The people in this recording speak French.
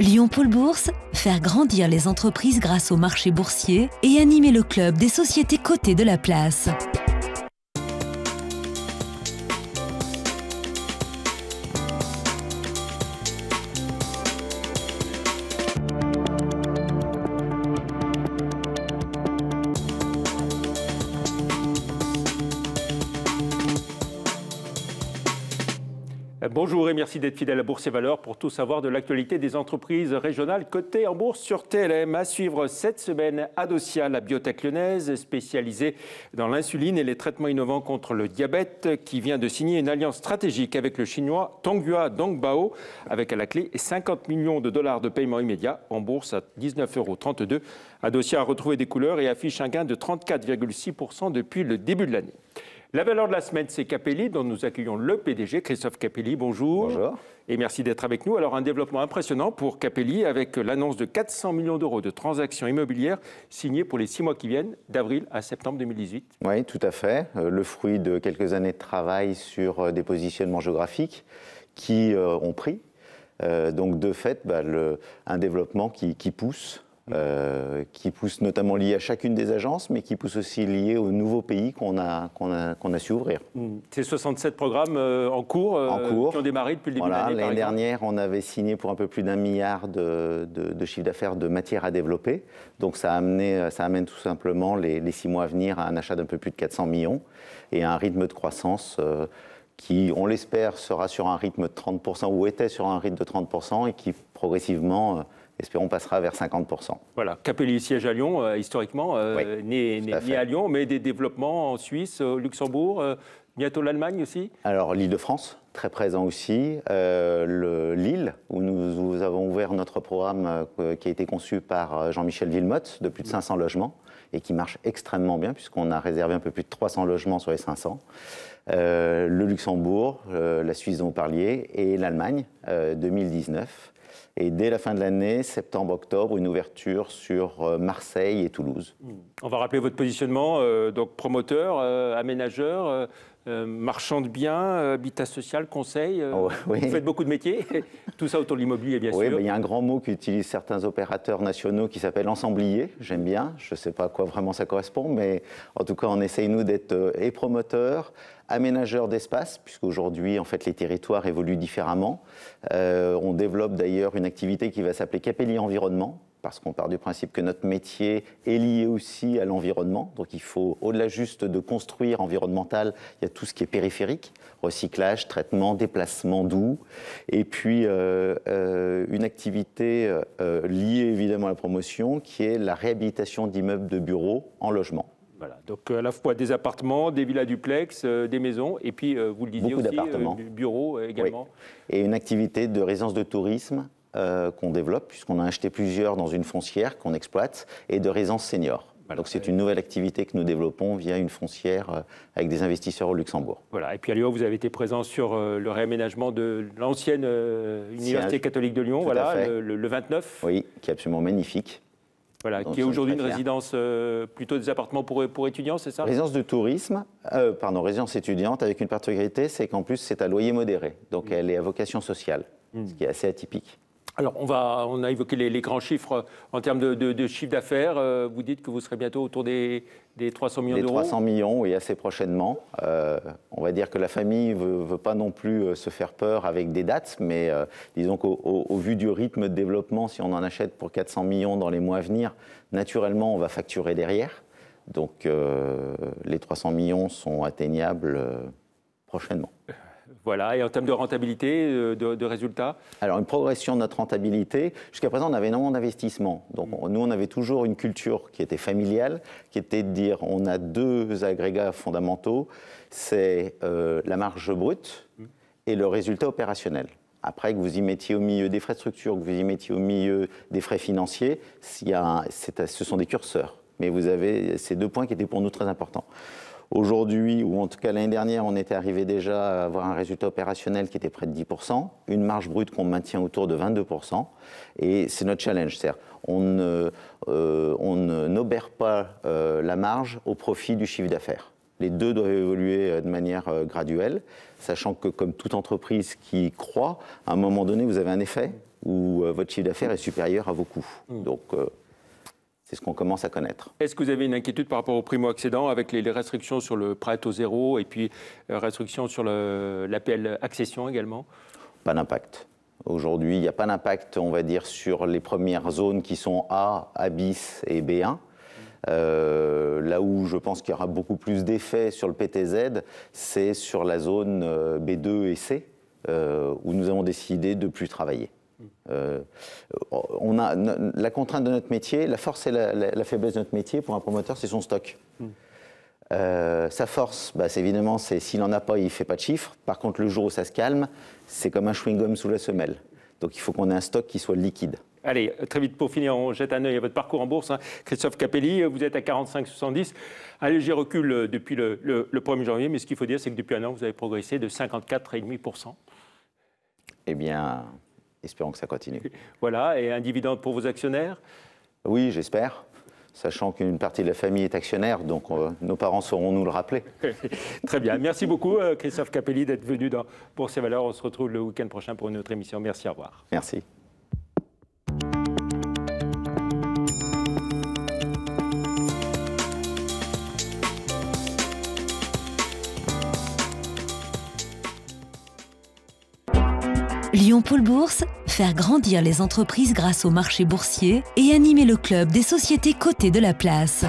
Lyon Pôle Bourse, faire grandir les entreprises grâce au marché boursier et animer le club des sociétés cotées de la place. Bonjour et merci d'être fidèle à Bourse et Valeurs pour tout savoir de l'actualité des entreprises régionales cotées en bourse sur TLM. À suivre cette semaine, Adocia, la biotech lyonnaise spécialisée dans l'insuline et les traitements innovants contre le diabète, qui vient de signer une alliance stratégique avec le chinois Tonghua Dongbao, avec à la clé 50 millions de dollars de paiement immédiat en bourse à 19,32 €. Adocia a retrouvé des couleurs et affiche un gain de 34,6% depuis le début de l'année. La valeur de la semaine, c'est Capelli, dont nous accueillons le PDG, Christophe Capelli. Bonjour. Bonjour. Et merci d'être avec nous. Alors, un développement impressionnant pour Capelli avec l'annonce de 400 millions d'euros de transactions immobilières signées pour les 6 mois qui viennent, d'avril à septembre 2018. Oui, tout à fait. Le fruit de quelques années de travail sur des positionnements géographiques qui ont pris. Donc, de fait, un développement qui pousse notamment lié à chacune des agences, mais qui pousse aussi lié aux nouveaux pays qu'on a su ouvrir. C'est 67 programmes en cours qui ont démarré depuis le début de l'année. L'année dernière, on avait signé pour un peu plus d'1 milliard de chiffre d'affaires de matière à développer. Donc ça amène tout simplement les 6 mois à venir à un achat d'un peu plus de 400 millions et à un rythme de croissance qui, on l'espère, sera sur un rythme de 30% ou était sur un rythme de 30% et qui progressivement... espérons, passera vers 50%. Voilà, Capelli siège à Lyon, historiquement, né à Lyon, mais des développements en Suisse, au Luxembourg, bientôt l'Allemagne aussi. Alors, l'Île-de-France, très présent aussi. Lille, où nous avons ouvert notre programme qui a été conçu par Jean-Michel Wilmotte, de plus de 500 logements, et qui marche extrêmement bien, puisqu'on a réservé un peu plus de 300 logements sur les 500. Le Luxembourg, la Suisse dont vous parliez, et l'Allemagne, 2019. Et dès la fin de l'année, septembre-octobre, une ouverture sur Marseille et Toulouse. On va rappeler votre positionnement, donc promoteur, aménageur, marchand de biens, habitat social, conseil. Oui. Vous faites beaucoup de métiers, tout ça autour de l'immobilier, bien sûr. Oui, il y a un grand mot qu'utilisent certains opérateurs nationaux qui s'appelle ensemblier. J'aime bien, je ne sais pas à quoi vraiment ça correspond, mais en tout cas, on essaye, nous, d'être et promoteurs, aménageurs d'espace, puisqu'aujourd'hui, en fait, les territoires évoluent différemment. On développe d'ailleurs une activité qui va s'appeler Capelli Environnement, parce qu'on part du principe que notre métier est lié aussi à l'environnement. Donc il faut, au-delà juste de construire environnemental, il y a tout ce qui est périphérique, recyclage, traitement, déplacement doux, et puis une activité liée évidemment à la promotion, qui est la réhabilitation d'immeubles de bureaux en logement. Voilà, donc à la fois des appartements, des villas duplex, des maisons, et puis vous le disiez aussi, du bureau également. Oui. Et une activité de résidence de tourisme qu'on développe, puisqu'on a acheté plusieurs dans une foncière qu'on exploite, et de résidence senior. Voilà. Donc c'est une nouvelle activité que nous développons via une foncière avec des investisseurs au Luxembourg. Voilà. Et puis à Lyon, vous avez été présent sur le réaménagement de l'ancienne Université catholique de Lyon, voilà, le 29. Oui, qui est absolument magnifique. Voilà, qui est aujourd'hui une résidence, plutôt des appartements pour étudiants, c'est ça? Résidence de tourisme, résidence étudiante, avec une particularité, c'est qu'en plus c'est à loyer modéré, donc elle est à vocation sociale, ce qui est assez atypique. Alors, on a évoqué les grands chiffres en termes de chiffre d'affaires. Vous dites que vous serez bientôt autour des 300 millions d'euros. Des 300 millions, oui, assez prochainement. On va dire que la famille ne veut pas non plus se faire peur avec des dates, mais disons qu'au vu du rythme de développement, si on en achète pour 400 millions dans les mois à venir, naturellement, on va facturer derrière. Donc, les 300 millions sont atteignables prochainement. Voilà, et en termes de rentabilité, de résultats? Alors, une progression de notre rentabilité. Jusqu'à présent, on avait énormément d'investissements. Donc, nous, on avait toujours une culture qui était familiale, qui était de dire on a 2 agrégats fondamentaux, c'est la marge brute et le résultat opérationnel. Après, que vous y mettiez au milieu des frais de structure, que vous y mettiez au milieu des frais financiers, ce sont des curseurs. Mais vous avez ces 2 points qui étaient pour nous très importants. Aujourd'hui, ou en tout cas l'année dernière, on était arrivé déjà à avoir un résultat opérationnel qui était près de 10%, une marge brute qu'on maintient autour de 22%, et c'est notre challenge. C'est-à-dire, on n'obère pas la marge au profit du chiffre d'affaires. Les deux doivent évoluer de manière graduelle, sachant que comme toute entreprise qui croît, à un moment donné, vous avez un effet où votre chiffre d'affaires est supérieur à vos coûts. Donc, c'est ce qu'on commence à connaître. Est-ce que vous avez une inquiétude par rapport aux primo-accédants avec les restrictions sur le prêt à taux zéro et puis restrictions sur l'APL accession également? Pas d'impact. Aujourd'hui, il n'y a pas d'impact, on va dire, sur les premières zones qui sont A bis et B1. Là où je pense qu'il y aura beaucoup plus d'effet sur le PTZ, c'est sur la zone B2 et C, où nous avons décidé de ne plus travailler. On a la contrainte de notre métier, la force et la faiblesse de notre métier pour un promoteur, c'est son stock. Sa force, c'est évidemment, c'est s'il n'en a pas, il ne fait pas de chiffres. Par contre, le jour où ça se calme, c'est comme un chewing-gum sous la semelle. Donc il faut qu'on ait un stock qui soit liquide. Allez, très vite pour finir, on jette un œil à votre parcours en bourse. Christophe Capelli, vous êtes à 45,70. Un léger recul depuis le 1er janvier, mais ce qu'il faut dire, c'est que depuis un an, vous avez progressé de 54,5%. Eh bien, espérons que ça continue. Voilà, et un dividende pour vos actionnaires? Oui, j'espère. Sachant qu'une partie de la famille est actionnaire, donc nos parents sauront nous le rappeler. Très bien. Merci beaucoup, Christophe Capelli, d'être venu dans Bourse et Valeurs. On se retrouve le week-end prochain pour une autre émission. Merci, au revoir. Merci. Lyon Pôle Bourse, faire grandir les entreprises grâce au marché boursier et animer le club des sociétés cotées de la place.